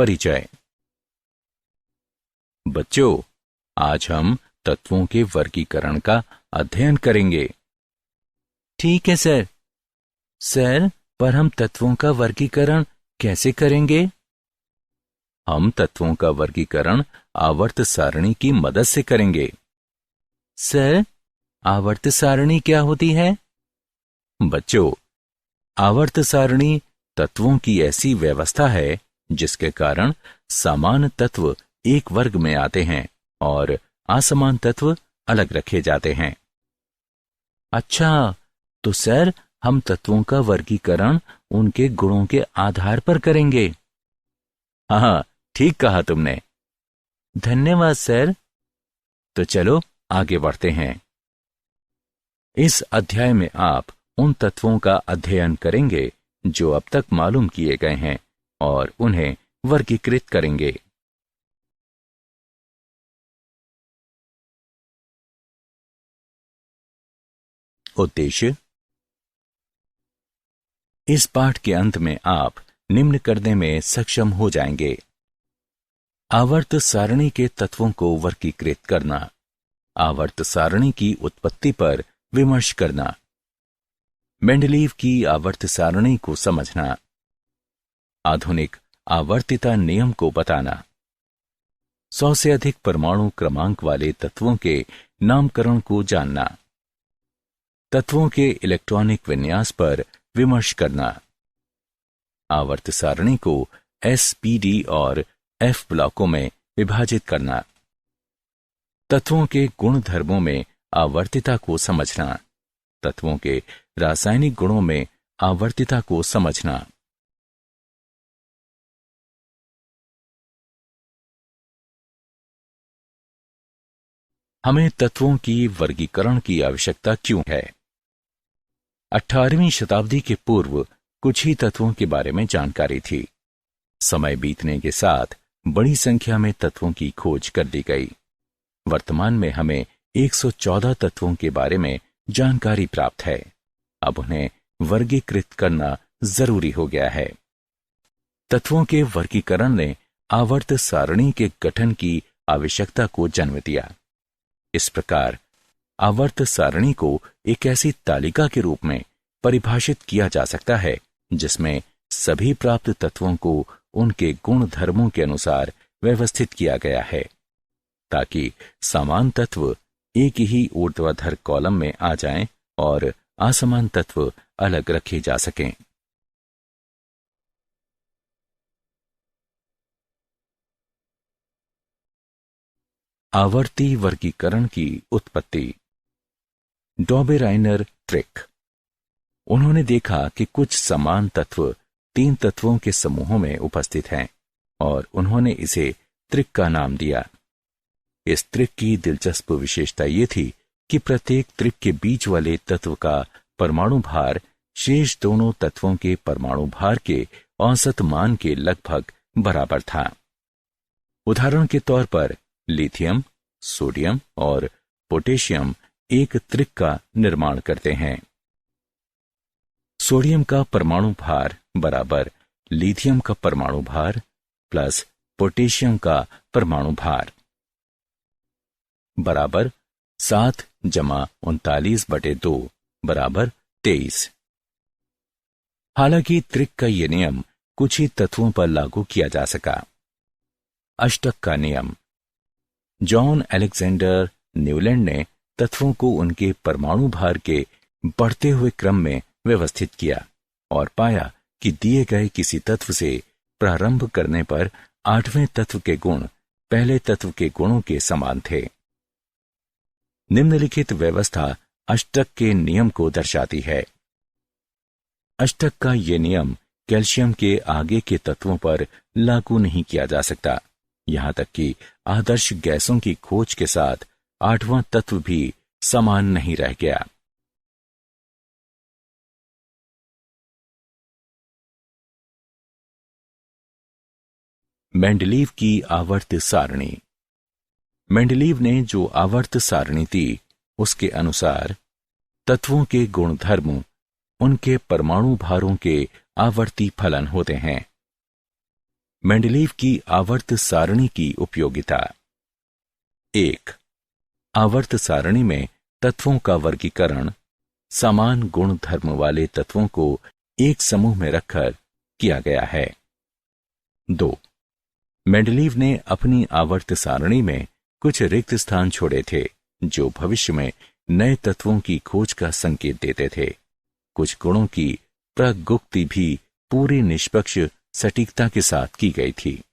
परिचय। बच्चों, आज हम तत्वों के वर्गीकरण का अध्ययन करेंगे। ठीक है सर। सर, पर हम तत्वों का वर्गीकरण कैसे करेंगे? हम तत्वों का वर्गीकरण आवर्त सारणी की मदद से करेंगे। सर, आवर्त सारणी क्या होती है? बच्चों, आवर्त सारणी तत्वों की ऐसी व्यवस्था है जिसके कारण समान तत्व एक वर्ग में आते हैं और असमान तत्व अलग रखे जाते हैं। अच्छा, तो सर हम तत्वों का वर्गीकरण उनके गुणों के आधार पर करेंगे। हाँ, ठीक कहा तुमने। धन्यवाद सर। तो चलो आगे बढ़ते हैं। इस अध्याय में आप उन तत्वों का अध्ययन करेंगे जो अब तक मालूम किए गए हैं और उन्हें वर्गीकृत करेंगे। उद्देश्य। इस पाठ के अंत में आप निम्न करने में सक्षम हो जाएंगे: आवर्त सारणी के तत्वों को वर्गीकृत करना, आवर्त सारणी की उत्पत्ति पर विमर्श करना, मेंडलीव की आवर्त सारणी को समझना, आधुनिक आवर्तिता नियम को बताना, 100 से अधिक परमाणु क्रमांक वाले तत्वों के नामकरण को जानना, तत्वों के इलेक्ट्रॉनिक विन्यास पर विमर्श करना, आवर्त सारणी को एस, पी, डी और एफ ब्लॉकों में विभाजित करना, तत्वों के गुण धर्मों में आवर्तिता को समझना, तत्वों के रासायनिक गुणों में आवर्तिता को समझना। हमें तत्वों की वर्गीकरण की आवश्यकता क्यों है? 18वीं शताब्दी के पूर्व कुछ ही तत्वों के बारे में जानकारी थी। समय बीतने के साथ बड़ी संख्या में तत्वों की खोज कर ली गई। वर्तमान में हमें 114 तत्वों के बारे में जानकारी प्राप्त है। अब उन्हें वर्गीकृत करना जरूरी हो गया है। तत्वों के वर्गीकरण ने आवर्त सारणी के गठन की आवश्यकता को जन्म दिया। इस प्रकार आवर्त सारणी को एक ऐसी तालिका के रूप में परिभाषित किया जा सकता है जिसमें सभी प्राप्त तत्वों को उनके गुण धर्मों के अनुसार व्यवस्थित किया गया है, ताकि समान तत्व एक ही ऊर्ध्वाधर कॉलम में आ जाएं और असमान तत्व अलग रखे जा सकें। आवर्ती वर्गीकरण की उत्पत्ति। डॉबेराइनर त्रिक। उन्होंने देखा कि कुछ समान तत्व 3 तत्वों के समूहों में उपस्थित हैं और उन्होंने इसे त्रिक का नाम दिया। इस त्रिक की दिलचस्प विशेषता ये थी कि प्रत्येक त्रिक के बीच वाले तत्व का परमाणु भार शेष दोनों तत्वों के परमाणु भार के औसत मान के लगभग बराबर था। उदाहरण के तौर पर लिथियम, सोडियम और पोटेशियम एक त्रिक का निर्माण करते हैं। सोडियम का परमाणु भार बराबर लिथियम का परमाणु भार प्लस पोटेशियम का परमाणु भार बराबर 7 जमा 39/2 बराबर 23। हालांकि त्रिक का यह नियम कुछ ही तत्वों पर लागू किया जा सका। अष्टक का नियम। जॉन अलेक्जेंडर न्यूलैंड ने तत्वों को उनके परमाणु भार के बढ़ते हुए क्रम में व्यवस्थित किया और पाया कि दिए गए किसी तत्व से प्रारंभ करने पर 8वें तत्व के गुण पहले तत्व के गुणों के समान थे। निम्नलिखित व्यवस्था अष्टक के नियम को दर्शाती है। अष्टक का यह नियम कैल्शियम के आगे के तत्वों पर लागू नहीं किया जा सकता, यहां तक कि आदर्श गैसों की खोज के साथ 8वां तत्व भी समान नहीं रह गया। मेंडलीव की आवर्त सारणी। मेंडलीव ने जो आवर्त सारणी दी उसके अनुसार तत्वों के गुणधर्म उनके परमाणु भारों के आवर्ती फलन होते हैं। मेंडलीव की आवर्त सारणी की उपयोगिता। 1. आवर्त सारणी में तत्वों का वर्गीकरण समान गुण धर्म वाले तत्वों को एक समूह में रखकर किया गया है। 2. मेंडलीव ने अपनी आवर्त सारणी में कुछ रिक्त स्थान छोड़े थे जो भविष्य में नए तत्वों की खोज का संकेत देते थे। कुछ गुणों की प्रगुक्ति भी पूरी निष्पक्ष सटीकता के साथ की गई थी।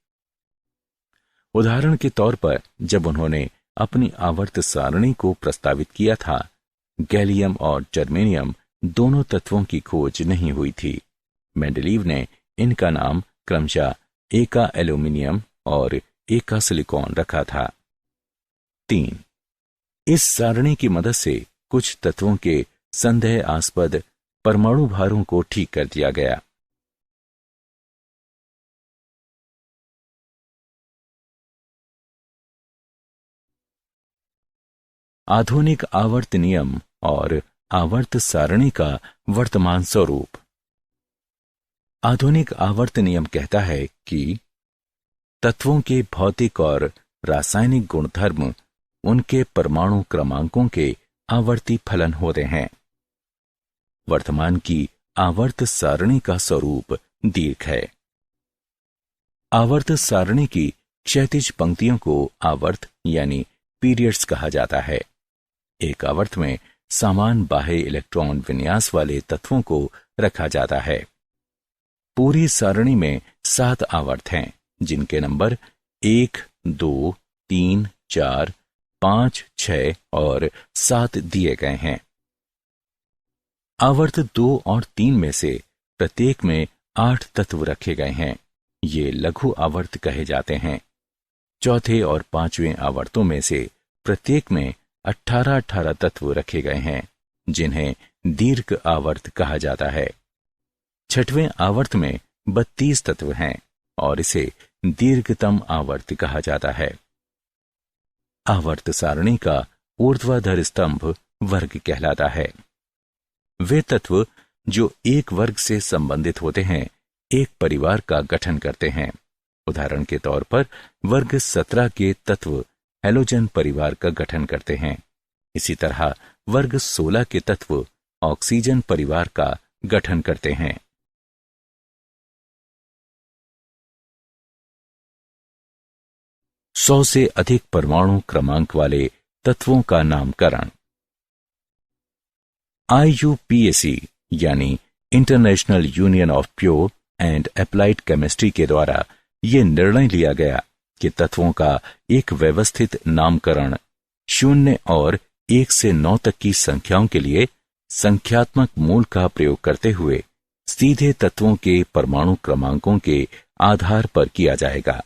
उदाहरण के तौर पर जब उन्होंने अपनी आवर्त सारणी को प्रस्तावित किया था, गैलियम और जर्मेनियम दोनों तत्वों की खोज नहीं हुई थी। मेंडलीव ने इनका नाम क्रमशः एका एल्यूमिनियम और एका सिलिकॉन रखा था। 3. इस सारणी की मदद से कुछ तत्वों के संदेहास्पद परमाणु भारों को ठीक कर दिया गया। आधुनिक आवर्त नियम और आवर्त सारणी का वर्तमान स्वरूप। आधुनिक आवर्त नियम कहता है कि तत्वों के भौतिक और रासायनिक गुणधर्म उनके परमाणु क्रमांकों के आवर्ती फलन होते हैं। वर्तमान की आवर्त सारणी का स्वरूप दीर्घ है। आवर्त सारणी की क्षैतिज पंक्तियों को आवर्त यानी पीरियड्स कहा जाता है। एक आवर्त में समान बाह्य इलेक्ट्रॉन विन्यास वाले तत्वों को रखा जाता है। पूरी सारणी में 7 आवर्त हैं जिनके नंबर 1, 2, 3, 4, 5, 6 और 7 दिए गए हैं। आवर्त 2 और 3 में से प्रत्येक में 8 तत्व रखे गए हैं। ये लघु आवर्त कहे जाते हैं। चौथे और 5वें आवर्तों में से प्रत्येक में 18 तत्व रखे गए हैं जिन्हें दीर्घ आवर्त कहा जाता है। 6वें आवर्त में 32 तत्व हैं और इसे दीर्घतम आवर्त कहा जाता है। आवर्त सारणी का ऊर्ध्वाधर स्तंभ वर्ग कहलाता है। वे तत्व जो एक वर्ग से संबंधित होते हैं एक परिवार का गठन करते हैं। उदाहरण के तौर पर वर्ग 17 के तत्व हैलोजन परिवार का गठन करते हैं। इसी तरह वर्ग 16 के तत्व ऑक्सीजन परिवार का गठन करते हैं। सौ से अधिक परमाणु क्रमांक वाले तत्वों का नामकरण। IUPAC यानी international union of pure and applied chemistry के द्वारा यह निर्णय लिया गया कि तत्वों का एक व्यवस्थित नामकरण 0 और 1 से 9 तक की संख्याओं के लिए संख्यात्मक मूल का प्रयोग करते हुए सीधे तत्वों के परमाणु क्रमांकों के आधार पर किया जाएगा।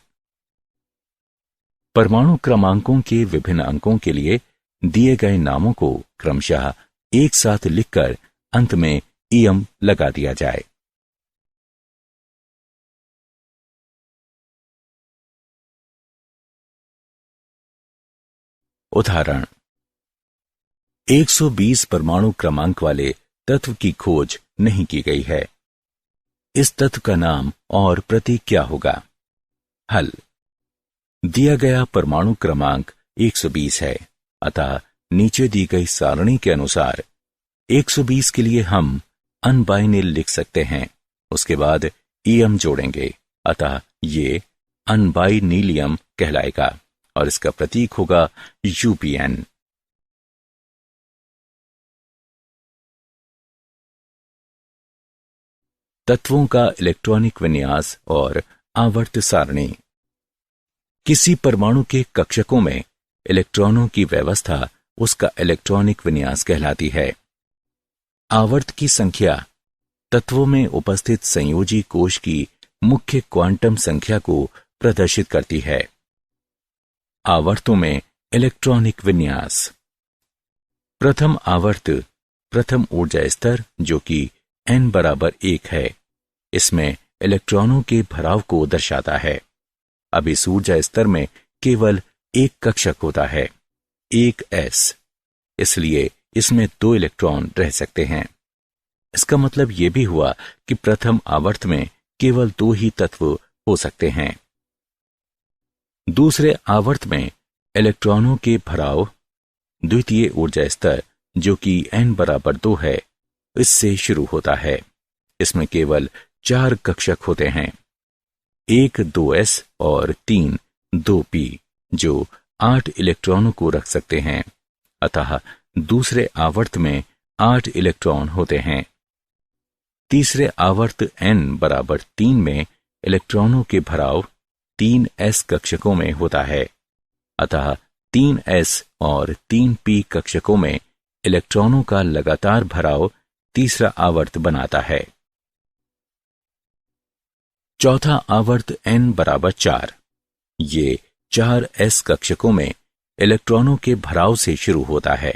परमाणु क्रमांकों के विभिन्न अंकों के लिए दिए गए नामों को क्रमशः एक साथ लिखकर अंत में EM लगा दिया जाए। उदाहरण 120 परमाणु क्रमांक वाले तत्व की खोज नहीं की गई है। इस तत्व का नाम और प्रतीक क्या होगा? हल। दिया गया परमाणु क्रमांक 120 है, अतः नीचे दी गई सारणी के अनुसार 120 के लिए हम अनबाइनिल लिख सकते हैं। उसके बाद EM जोड़ेंगे, अतः ये अनबाइनीलियम कहलाएगा और इसका प्रतीक होगा UPN। तत्वों का इलेक्ट्रॉनिक विन्यास और आवर्त सारणी। किसी परमाणु के कक्षकों में इलेक्ट्रॉनों की व्यवस्था उसका इलेक्ट्रॉनिक विन्यास कहलाती है। आवर्त की संख्या तत्वों में उपस्थित संयोजी कोश की मुख्य क्वांटम संख्या को प्रदर्शित करती है। आवर्तों में इलेक्ट्रॉनिक विन्यास। प्रथम आवर्त प्रथम ऊर्जा स्तर जो कि n बराबर 1 है, इसमें इलेक्ट्रॉनों के भराव को दर्शाता है। अब इस ऊर्जा स्तर में केवल एक कक्षक होता है, एक s, इसलिए इसमें 2 इलेक्ट्रॉन रह सकते हैं। इसका मतलब यह भी हुआ कि प्रथम आवर्त में केवल 2 ही तत्व हो सकते हैं। दूसरे आवर्त में इलेक्ट्रॉनों के भराव द्वितीय ऊर्जा स्तर जो कि n बराबर 2 है, इससे शुरू होता है। इसमें केवल 4 कक्षक होते हैं, 1 2s और 3 2p, जो 8 इलेक्ट्रॉनों को रख सकते हैं। अतः दूसरे आवर्त में 8 इलेक्ट्रॉन होते हैं। तीसरे आवर्त n बराबर 3 में इलेक्ट्रॉनों के भराव 3s कक्षकों में होता है। अतः 3s और 3p कक्षकों में इलेक्ट्रॉनों का लगातार भराव तीसरा आवर्त बनाता है। चौथा आवर्त n बराबर 4, ये 4s कक्षकों में इलेक्ट्रॉनों के भराव से शुरू होता है।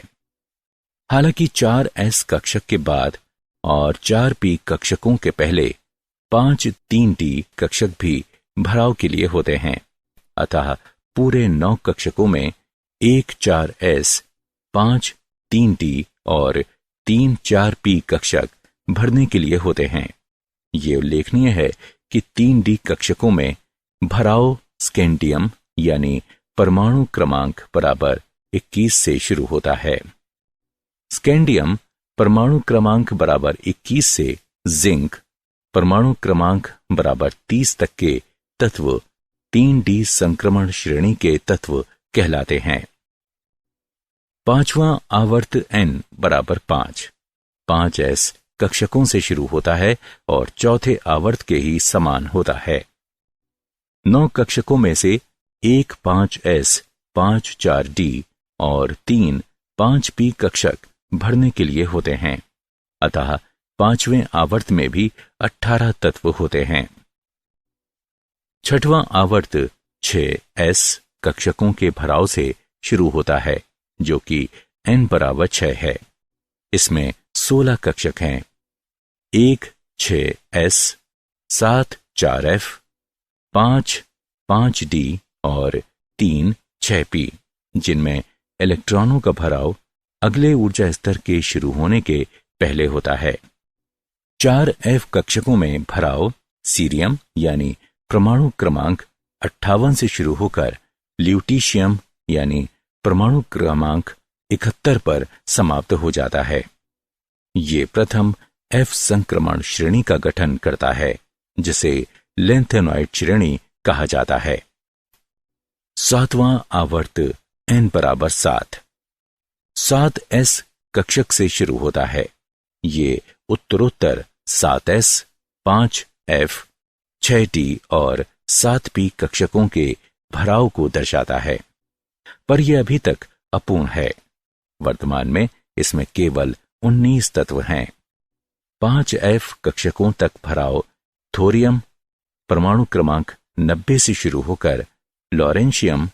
हालांकि 4s कक्षक के बाद और 4p कक्षकों के पहले 5 3d कक्षक भी भराव के लिए होते हैं। अतः पूरे 9 कक्षकों में 1 4s, 5 3d और 3 4p कक्षक भरने के लिए होते हैं। ये उल्लेखनीय है कि 3d कक्षकों में भराव स्कैंडियम यानी परमाणु क्रमांक बराबर 21 से शुरू होता है। स्कैंडियम परमाणु क्रमांक बराबर 21 से जिंक परमाणु क्रमांक बराबर 30 तक के तत्व 3d संक्रमण श्रेणी के तत्व कहलाते हैं। पांचवां आवर्त n बराबर 5, 5s कक्षकों से शुरू होता है और चौथे आवर्त के ही समान होता है। 9 कक्षकों में से 1 5s, 5 4d और 3 5p कक्षक भरने के लिए होते हैं। अतः पांचवें आवर्त में भी 18 तत्व होते हैं। छठवां आवर्त 6s कक्षकों के भराव से शुरू होता है, जो कि n बराबर 6 है। इसमें 16 कक्षक हैं, 1 6s, 7 4f, 5 5d और 3 6p, जिनमें इलेक्ट्रॉनों का भराव अगले ऊर्जा स्तर के शुरू होने के पहले होता है। 4f कक्षकों में भराव सीरियम यानी परमाणु क्रमांक 58 से शुरू होकर ल्यूटीशियम यानी परमाणु क्रमांक 71 पर समाप्त हो जाता है। ये प्रथम f संक्रमण श्रेणी का गठन करता है, जिसे लेंथेनॉइड श्रेणी कहा जाता है। सातवां आवर्त n बराबर 7, 7s कक्षक से शुरू होता है। ये उत्तरोत्तर 7s, 5f, 6d और 7p कक्षकों के भराव को दर्शाता है, पर यह अभी तक अपूर्ण है। वर्तमान में इसमें केवल 19 तत्व हैं। 5f कक्षकों तक भराव थोरियम परमाणु क्रमांक 90 से शुरू होकर लॉरेंशियम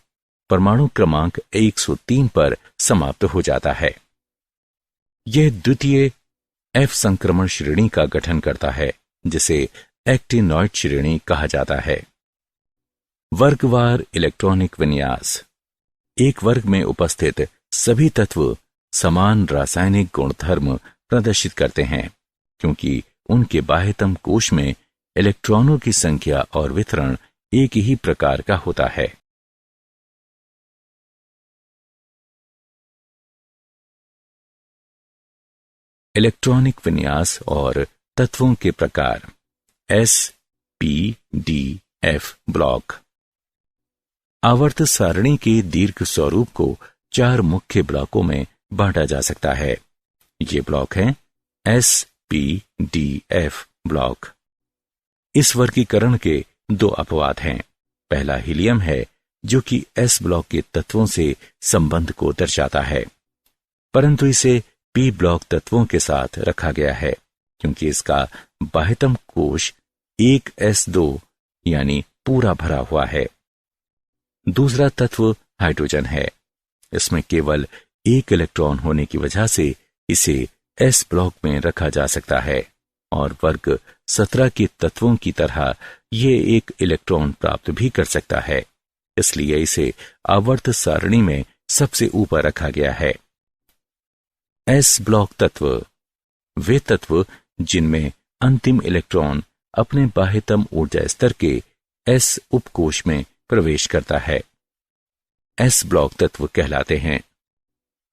परमाणु क्रमांक 103 पर समाप्त हो जाता है। यह द्वितीय f संक्रमण श्रेणी का गठन करता है, जिसे एक्टिनॉइड श्रेणी कहा जाता है। वर्गवार इलेक्ट्रॉनिक विन्यास। एक वर्ग में उपस्थित सभी तत्व समान रासायनिक गुणधर्म प्रदर्शित करते हैं, क्योंकि उनके बाह्यतम कोश में इलेक्ट्रॉनों की संख्या और वितरण एक ही प्रकार का होता है। इलेक्ट्रॉनिक विन्यास और तत्वों के प्रकार। s, p, d, f block. आवर्त सारणी के दीर्घ स्वरूप को 4 मुख्य ब्लॉकों में बांटा जा सकता है। ये ब्लॉक हैं s, p, d, f block. इस वर्गीकरण के 2 अपवाद हैं। पहला हीलियम है, जो कि s ब्लॉक के तत्वों से संबंध को दर्शाता है, परंतु इसे p ब्लॉक तत्वों के साथ रखा गया है, क्योंकि इसका बाह्यतम कोश 1s2 यानी पूरा भरा हुआ है। दूसरा तत्व हाइड्रोजन है। इसमें केवल 1 इलेक्ट्रॉन होने की वजह से इसे s ब्लॉक में रखा जा सकता है, और वर्ग 17 के तत्वों की तरह ये 1 इलेक्ट्रॉन प्राप्त भी कर सकता है। इसलिए इसे आवर्त सारणी में सबसे ऊपर रखा गया है। s ब्लॉक तत्व वे तत्व जिनमें अंतिम इलेक्ट्रॉन अपने बाह्यतम ऊर्जा स्तर के एस उपकोष में प्रवेश करता है। एस ब्लॉक तत्व कहलाते हैं।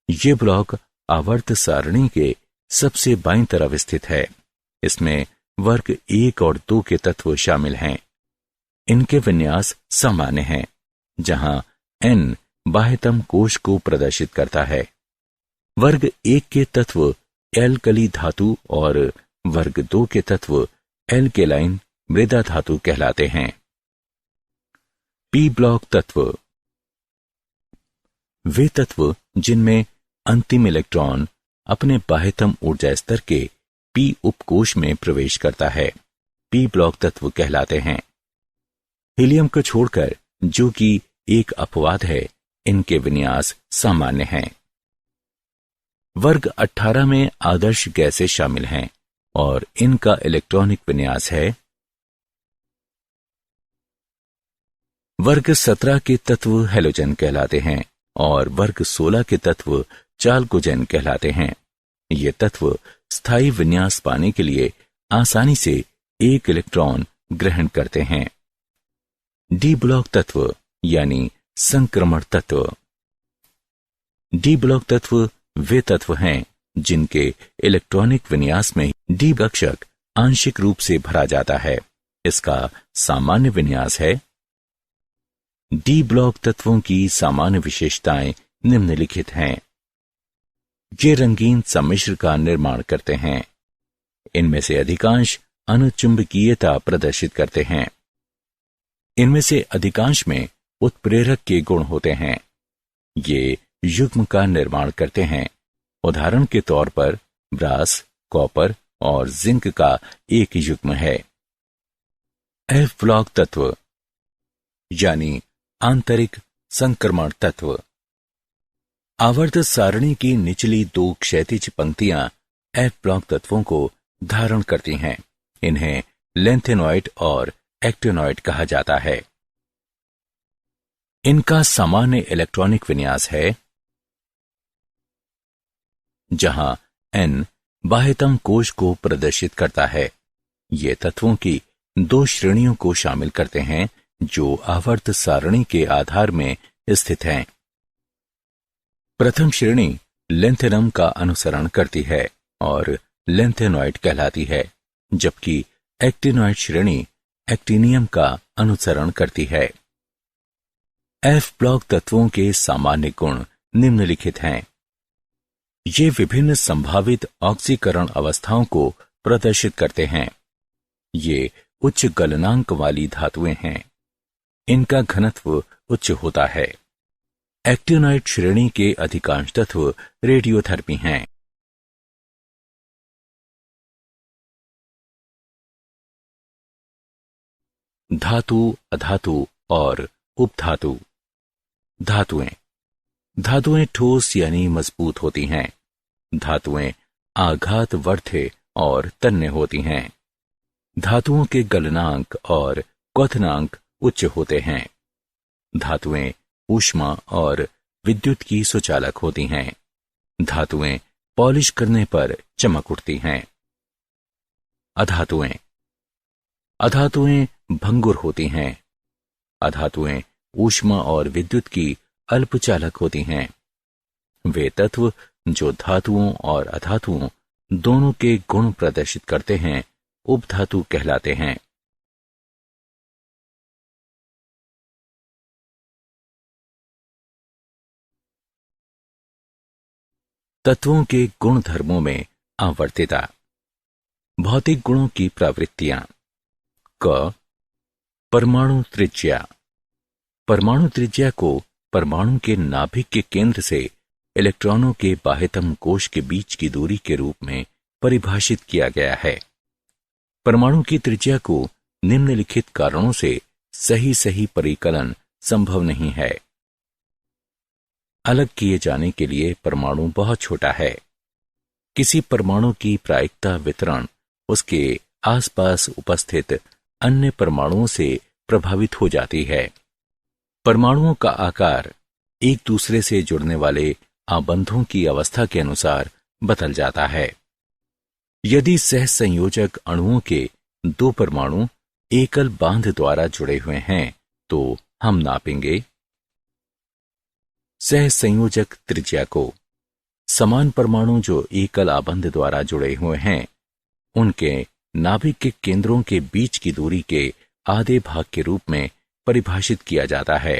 ये ब्लॉक आवर्त सारणी के सबसे बाईं तरफ स्थित है। इसमें वर्ग 1 और 2 के तत्व शामिल हैं। इनके विन्यास सामान्य हैं, जहां N बाह्यतम कोश को प्रदर्शित करता है। वर्ग 1 के तत्व एल्कली धातु और वर्ग 2 के तत्व एल्केलाइन मृदा धातु कहलाते हैं। पी ब्लॉक तत्व वे तत्व जिनमें अंतिम इलेक्ट्रॉन अपने बाह्यतम ऊर्जा स्तर के पी उपकोष में प्रवेश करता है, पी ब्लॉक तत्व कहलाते हैं। हीलियम को छोड़कर, जो कि एक अपवाद है, इनके विन्यास सामान्य हैं। वर्ग 18 में आदर्श गैसें शामिल हैं और इनका इलेक्ट्रॉनिक विन्यास है। वर्ग 17 के तत्व हेलोजन कहलाते हैं और वर्ग 16 के तत्व चालकोजेन कहलाते हैं। ये तत्व स्थायी विन्यास पाने के लिए आसानी से एक इलेक्ट्रॉन ग्रहण करते हैं। डी ब्लॉक तत्व यानी संक्रमण तत्व। डी ब्लॉक तत्व वे तत्व हैं जिनके इलेक्ट्रॉनिक विन्यास में डी कक्षक आंशिक रूप से भरा जाता है। इसका सामान्य विन्यास है। डी ब्लॉक तत्वों की सामान्य विशेषताएं निम्नलिखित हैं। ये रंगीन सम्मिश्र का निर्माण करते हैं। इनमें से अधिकांश अनुचुंबकीयता प्रदर्शित करते हैं। इनमें से अधिकांश में उत्प्रेरक के गुण होते हैं। ये युग्म का निर्माण करते हैं। उदाहरण के तौर पर ब्रास, कॉपर और जिंक का एक युग्म है। एफ ब्लॉक तत्व यानी आंतरिक संक्रमण तत्व। आवर्त सारणी की निचली 2 क्षैतिज पंक्तियां एफ ब्लॉक तत्वों को धारण करती हैं। इन्हें लेंथेनॉइड और एक्टिनॉइड कहा जाता है। इनका सामान्य इलेक्ट्रॉनिक विन्यास है, जहां N बाह्यतम कोश को प्रदर्शित करता है। ये तत्वों की 2 श्रेणियों को शामिल करते हैं जो आवर्त सारणी के आधार में स्थित हैं। प्रथम श्रेणी लेंथेनम का अनुसरण करती है और लेंथेनॉइड कहलाती है, जबकि एक्टिनॉइड श्रेणी एक्टिनियम का अनुसरण करती है। एफ ब्लॉक तत्वों के सामान्य गुण निम्नलिखित हैं। ये विभिन्न संभावित ऑक्सीकरण अवस्थाओं को प्रदर्शित करते हैं। ये उच्च गलनांक वाली धातुएं हैं। इनका घनत्व उच्च होता है। एक्टिनॉइड श्रेणी के अधिकांश तत्व रेडियोधर्मी हैं। धातु, अधातु और उपधातु। धातुएं ठोस यानी मजबूत होती हैं। धातुएं आघातवर्ध्य और तन्य होती हैं। धातुओं के गलनांक और क्वथनांक उच्च होते हैं। धातुएं ऊष्मा और विद्युत की सुचालक होती हैं। धातुएं पॉलिश करने पर चमक उठती हैं। अधातुएं भंगुर होती हैं। अधातुएं ऊष्मा और विद्युत की अल्पचालक होती हैं। वे तत्व जो धातुओं और अधातुओं दोनों के गुण प्रदर्शित करते हैं उपधातु कहलाते हैं। तत्वों के गुण धर्मों में आवर्तिता। भौतिक गुणों की प्रवृत्तियां। क परमाणु त्रिज्या। परमाणु त्रिज्या को परमाणु के नाभिक के केंद्र से इलेक्ट्रॉनों के बाह्यतम कोश के बीच की दूरी के रूप में परिभाषित किया गया है। परमाणु की त्रिज्या को निम्नलिखित कारणों से सही परिकलन संभव नहीं है। अलग किए जाने के लिए परमाणु बहुत छोटा है। किसी परमाणु की प्रायिकता वितरण उसके आसपास उपस्थित अन्य परमाणुओं से प्रभावित हो जाती है। परमाणुओं का आकार एक दूसरे से जुड़ने वाले आबंधों की अवस्था के अनुसार बदल जाता है। यदि सहसंयोजक अणुओं के 2 परमाणु एकल बांध द्वारा जुड़े हुए हैं तो हम नापेंगे सह संयोजक त्रिज्या को। समान परमाणु जो एकल आबंध द्वारा जुड़े हुए हैं उनके नाभिक के केंद्रों के बीच की दूरी के आधे भाग के रूप में परिभाषित किया जाता है।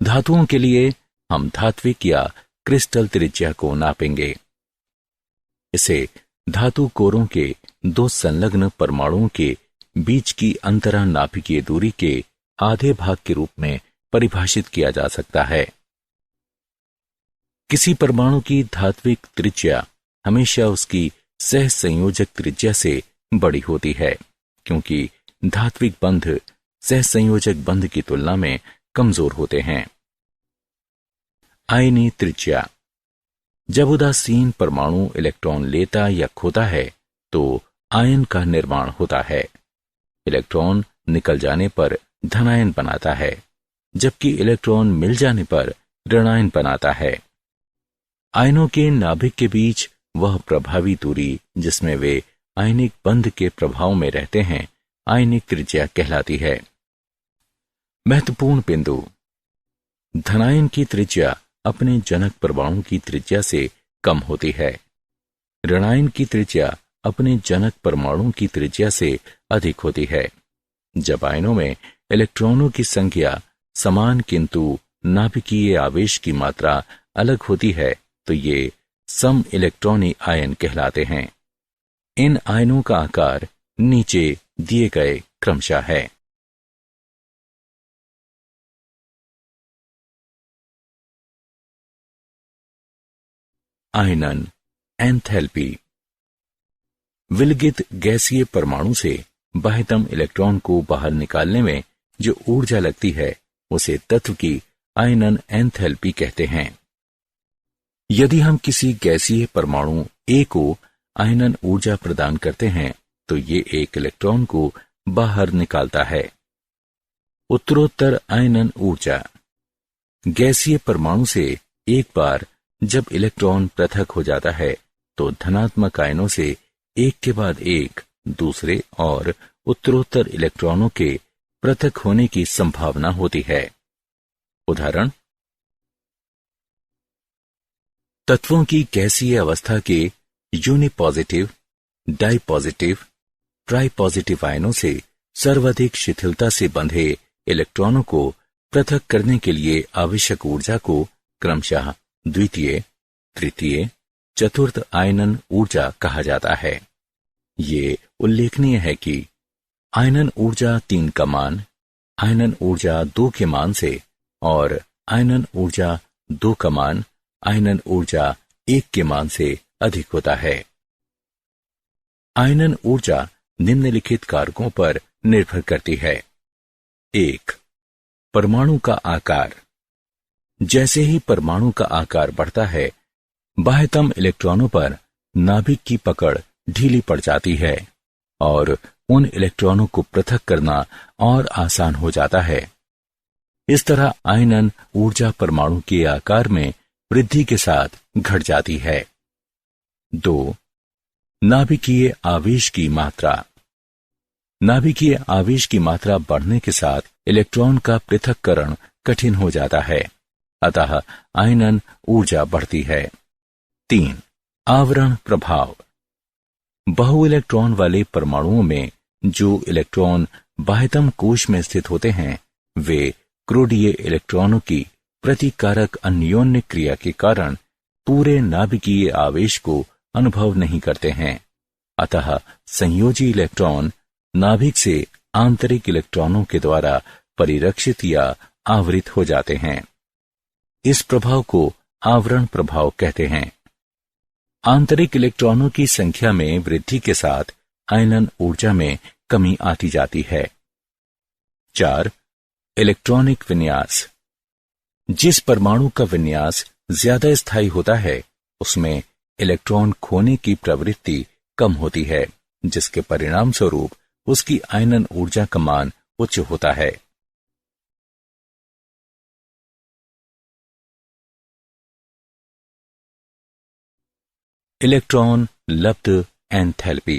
धातुओं के लिए हम धात्विक या क्रिस्टल त्रिज्या को नापेंगे। इसे धातु कोरों के दो संलग्न परमाणुओं के बीच की अंतरा नाभिकीय दूरी के आधे भाग के रूप में परिभाषित किया जा सकता है। किसी परमाणु की धात्विक त्रिज्या हमेशा उसकी सह संयोजक त्रिज्या से बड़ी होती है, क्योंकि धात्विक बंध सह संयोजक बंध की तुलना में कमजोर होते हैं। आयनी त्रिज्या। जब उदासीन परमाणु इलेक्ट्रॉन लेता या खोता है तो आयन का निर्माण होता है। इलेक्ट्रॉन निकल जाने पर धनायन बनाता है, जबकि इलेक्ट्रॉन मिल जाने पर ऋणायन बनाता है। आयनों के नाभिक के बीच वह प्रभावी दूरी जिसमें वे आयनिक बंध के प्रभाव में रहते हैं आयनिक त्रिज्या कहलाती है। महत्वपूर्ण बिंदु। धनायन की त्रिज्या अपने जनक परमाणु की त्रिज्या से कम होती है। ऋणायन की त्रिज्या अपने जनक परमाणु की त्रिज्या से अधिक होती है। जब आयनों में इलेक्ट्रॉनों की संख्या समान किंतु नाभिकीय आवेश की मात्रा अलग होती है तो ये सम इलेक्ट्रॉनी आयन कहलाते हैं। इन आयनों का आकार नीचे दिए गए क्रमशः है। आयनन एंथैल्पी। विलगित गैसीय परमाणु से बाह्यतम इलेक्ट्रॉन को बाहर निकालने में जो ऊर्जा लगती है उसे तत्व की आयनन एंथैल्पी कहते हैं। यदि हम किसी गैसीय परमाणु A को आयनन ऊर्जा प्रदान करते हैं तो ये एक इलेक्ट्रॉन को बाहर निकालता है। उत्तरोत्तर आयनन ऊर्जा। गैसीय परमाणु से एक बार जब इलेक्ट्रॉन पृथक हो जाता है तो धनात्मक आयनों से एक के बाद एक दूसरे और उत्तरोत्तर इलेक्ट्रॉनों के पृथक होने की संभावना होती है। उदाहरण, तत्वों की गैसीय अवस्था के यूनिपॉजिटिव, डाइपॉजिटिव, ट्राइपॉजिटिव आयनों से सर्वाधिक शिथिलता से बंधे इलेक्ट्रॉनों को पृथक करने के लिए आवश्यक ऊर्जा को क्रमशः द्वितीय, तृतीय, चतुर्थ आयनन ऊर्जा कहा जाता है। ये उल्लेखनीय है कि आयनन ऊर्जा 3 का मान आयनन ऊर्जा 2 के मान से और आयनन ऊर्जा 2 का मान आयनन ऊर्जा 1 के मान से अधिक होता है। आयनन ऊर्जा निम्नलिखित कारकों पर निर्भर करती है। 1. परमाणु का आकार। जैसे ही परमाणु का आकार बढ़ता है बाह्यतम इलेक्ट्रॉनों पर नाभिक की पकड़ ढीली पड़ जाती है और उन इलेक्ट्रॉनों को पृथक करना और आसान हो जाता है। इस तरह आयनन ऊर्जा परमाणु के आकार में वृद्धि के साथ घट जाती है। 2. नाभिकीय आवेश की मात्रा। नाभिकीय आवेश की मात्रा बढ़ने के साथ इलेक्ट्रॉन का पृथक्करण कठिन हो जाता है, अतः आयनन ऊर्जा बढ़ती है। 3. आवरण प्रभाव। बहु इलेक्ट्रॉन वाले परमाणुओं में जो इलेक्ट्रॉन बाह्यतम कोश में स्थित होते हैं वे क्रोडीय इलेक्ट्रॉनों की प्रतिकारक अन्योन्य क्रिया के कारण पूरे नाभिकीय आवेश को अनुभव नहीं करते हैं, अतः संयोजी इलेक्ट्रॉन नाभिक से आंतरिक इलेक्ट्रॉनों के द्वारा परिरक्षित या आवृत हो जाते हैं। इस प्रभाव को आवरण प्रभाव कहते हैं। आंतरिक इलेक्ट्रॉनों की संख्या में वृद्धि के साथ आयनन ऊर्जा में कमी आती जाती है। 4. इलेक्ट्रॉनिक विन्यास। जिस परमाणु का विन्यास ज्यादा स्थायी होता है उसमें इलेक्ट्रॉन खोने की प्रवृत्ति कम होती है, जिसके परिणाम स्वरूप उसकी आयनन ऊर्जा का मान उच्च होता है। इलेक्ट्रॉन लब्ध एंथैल्पी।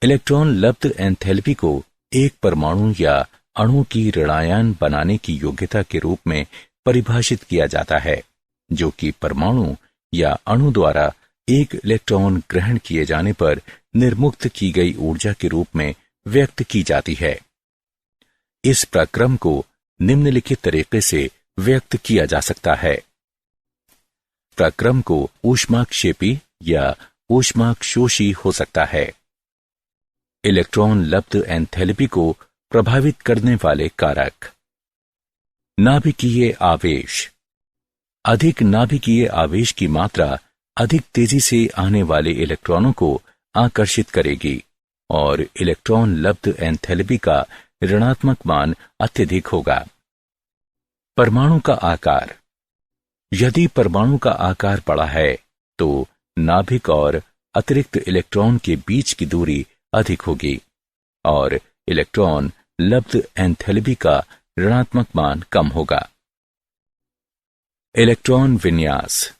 इलेक्ट्रॉन लब्ध एंथैल्पी को एक परमाणु या अणु की ऋणायन बनाने की योग्यता के रूप में परिभाषित किया जाता है, जो कि परमाणु या अणु द्वारा एक इलेक्ट्रॉन ग्रहण किए जाने पर निर्मुक्त की गई ऊर्जा के रूप में व्यक्त की जाती है। इस प्रक्रम को निम्नलिखित तरीके से व्यक्त किया जा सकता है। प्रक्रम को ऊष्माक्षेपी या ऊष्माक्षोषी हो सकता है। इलेक्ट्रॉन लब्ध एंथैल्पी को प्रभावित करने वाले कारक। नाभिकीय आवेश। अधिक नाभिकीय आवेश की मात्रा अधिक तेजी से आने वाले इलेक्ट्रॉनों को आकर्षित करेगी और इलेक्ट्रॉन लब्ध एंथैल्पी का ऋणात्मक मान अत्यधिक होगा। परमाणु का आकार। यदि परमाणु का आकार बड़ा है तो नाभिक और अतिरिक्त इलेक्ट्रॉन के बीच की दूरी अधिक होगी और इलेक्ट्रॉन लब्ध एंथैल्पी का ऋणात्मक मान कम होगा। इलेक्ट्रॉन विन्यास।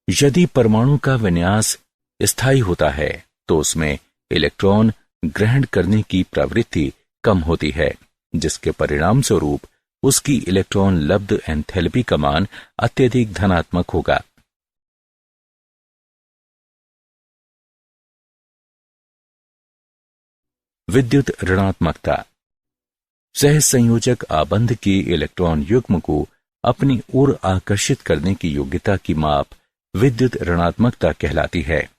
यदि परमाणु का विन्यास स्थायी होता है तो उसमें इलेक्ट्रॉन ग्रहण करने की प्रवृत्ति कम होती है, जिसके परिणाम स्वरूप उसकी इलेक्ट्रॉन लब्ध एंथैल्पी का मान अत्यधिक धनात्मक होगा। विद्युत ऋणात्मकता। सहसंयोजक आबंध के इलेक्ट्रॉन युग्म को अपनी ओर आकर्षित करने की योग्यता की माप विद्युत ऋणात्मकता कहलाती है।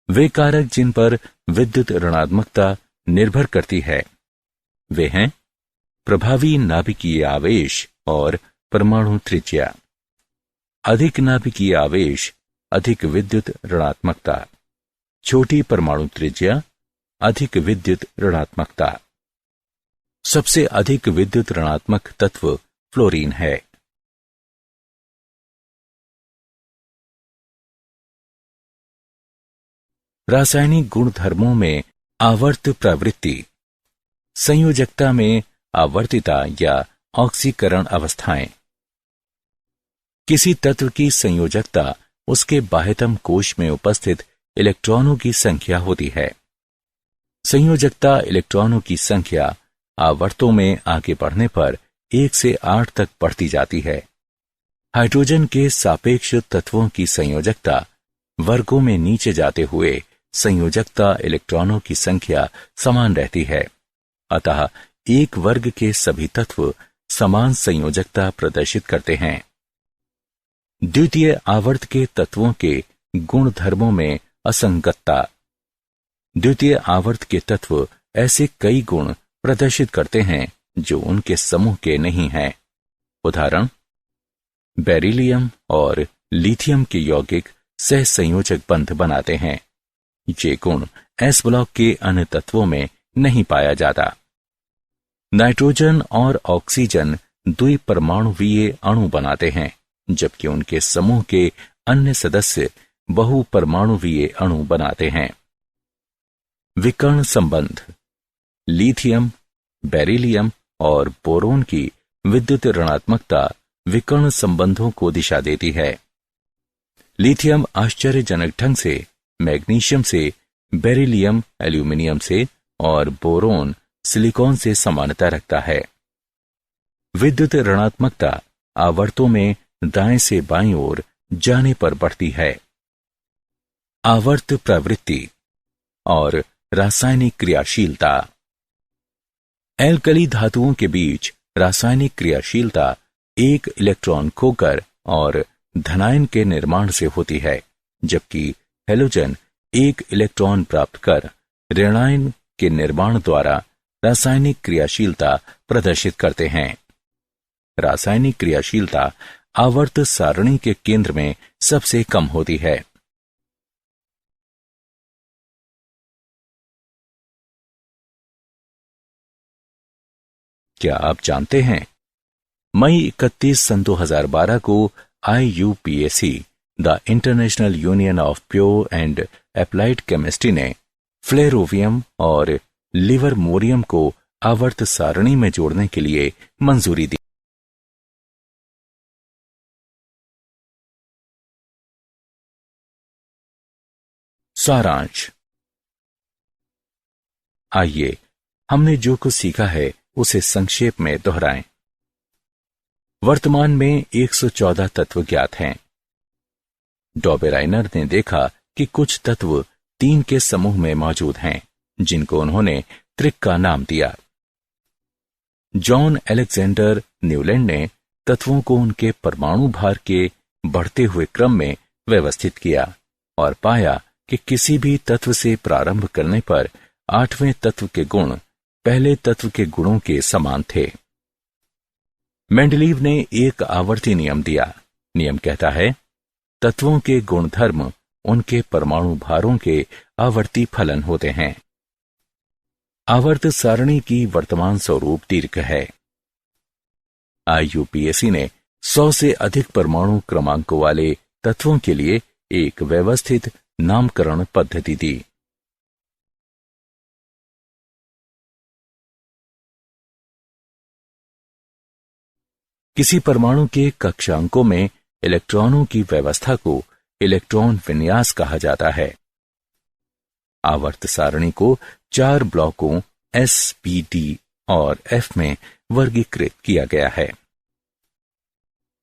वे कारक जिन पर विद्युत ऋणात्मकता निर्भर करती है वे हैं प्रभावी नाभिकीय आवेश और परमाणु त्रिज्या। अधिक नाभिकीय आवेश अधिक विद्युत ऋणात्मकता, छोटी परमाणु त्रिज्या अधिक विद्युत ऋणात्मकता। सबसे अधिक विद्युत ऋणात्मक तत्व फ्लोरीन है। रासायनिक गुणधर्मों में आवर्त प्रवृत्ति। संयोजकता में आवर्तिता या ऑक्सीकरण अवस्थाएं। किसी तत्व की संयोजकता उसके बाह्यतम कोश में उपस्थित इलेक्ट्रॉनों की संख्या होती है। संयोजकता इलेक्ट्रॉनों की संख्या आवर्तों में आगे बढ़ने पर 1 से 8 तक बढ़ती जाती है। हाइड्रोजन के सापेक्ष तत्वों की संयोजकता वर्गों में नीचे जाते हुए संयोजकता इलेक्ट्रॉनों की संख्या समान रहती है, अतः एक वर्ग के सभी तत्व समान संयोजकता प्रदर्शित करते हैं। द्वितीय आवर्त के तत्वों के गुणधर्मों में असंगतता। द्वितीय आवर्त के तत्व ऐसे कई गुण प्रदर्शित करते हैं जो उनके समूह के नहीं हैं। उदाहरण, बेरिलियम और लिथियम के यौगिक सहसंयोजक बंध बनाते हैं। ये गुण एस ब्लॉक के अन्य तत्वों में नहीं पाया जाता। नाइट्रोजन और ऑक्सीजन द्विपरमाणुवीय अणु बनाते हैं, जबकि उनके समूह के अन्य सदस्य बहुपरमाणुवीय अणु बनाते हैं। विकर्ण संबंध। लिथियम, बेरिलियम और बोरोन की विद्युत ऋणात्मकता विकर्ण संबंधों को दिशा देती है। लिथियम आश्चर्यजनक ढंग से मैग्नीशियम से, बेरिलियम एल्यूमिनियम से और बोरोन सिलिकॉन से समानता रखता है। विद्युत ऋणात्मकता आवर्तों में दाएं से बाईं ओर जाने पर बढ़ती है। आवर्त प्रवृत्ति और रासायनिक क्रियाशीलता। एल्कली धातुओं के बीच रासायनिक क्रियाशीलता एक इलेक्ट्रॉन खोकर और धनायन के निर्माण से होती है, जबकि हैलोजन एक इलेक्ट्रॉन प्राप्त कर ऋणायन के निर्माण द्वारा रासायनिक क्रियाशीलता प्रदर्शित करते हैं। रासायनिक क्रियाशीलता आवर्त सारणी के केंद्र में सबसे कम होती है। क्या आप जानते हैं, मई 31 सन 2012 को IUPAC, the international union of pure and applied chemistry ने फ्लेरोवियम और लिवरमोरियम को आवर्त सारणी में जोड़ने के लिए मंजूरी दी। सारांश। आइए हमने जो कुछ सीखा है उसे संक्षेप में दोहराएं। वर्तमान में 114 तत्व ज्ञात हैं। डॉबेराइनर ने देखा कि कुछ तत्व 3 के समूह में मौजूद हैं, जिनको उन्होंने त्रिक का नाम दिया। जॉन अलेक्जेंडर न्यूलैंड ने तत्वों को उनके परमाणु भार के बढ़ते हुए क्रम में व्यवस्थित किया और पाया कि किसी भी तत्व से प्रारंभ करने पर 8वें तत्व के गुण पहले तत्व के गुणों के समान थे। मेंडलीव ने एक आवर्ती नियम दिया। नियम कहता है, तत्वों के गुणधर्म उनके परमाणु भारों के आवर्ती फलन होते हैं। आवर्त सारणी की वर्तमान स्वरूप दीर्घ है। IUPAC ने 100 से अधिक परमाणु क्रमांकों वाले तत्वों के लिए एक व्यवस्थित नामकरण पद्धति दी। किसी परमाणु के कक्षांकों में इलेक्ट्रॉनों की व्यवस्था को इलेक्ट्रॉन विन्यास कहा जाता है। आवर्त सारणी को 4 ब्लॉकों S, P, D और F में वर्गीकृत किया गया है।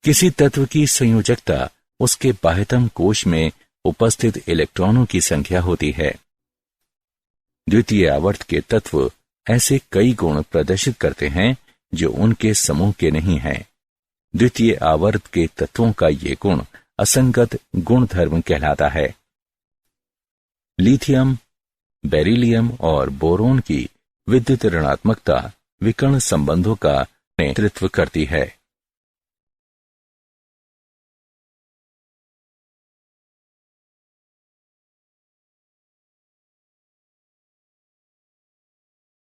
किसी तत्व की संयोजकता उसके बाह्यतम कोश में उपस्थित इलेक्ट्रॉनों की संख्या होती है। द्वितीय आवर्त के तत्व ऐसे कई गुण प्रदर्शित करते हैं जो उनके समूह के नहीं हैं। द्वितीय आवर्त के तत्वों का ये गुण असंगत गुणधर्म कहलाता है। लिथियम, बेरिलियम और बोरोन की विद्युत ऋणात्मकता विकर्ण संबंधों का नेतृत्व करती है।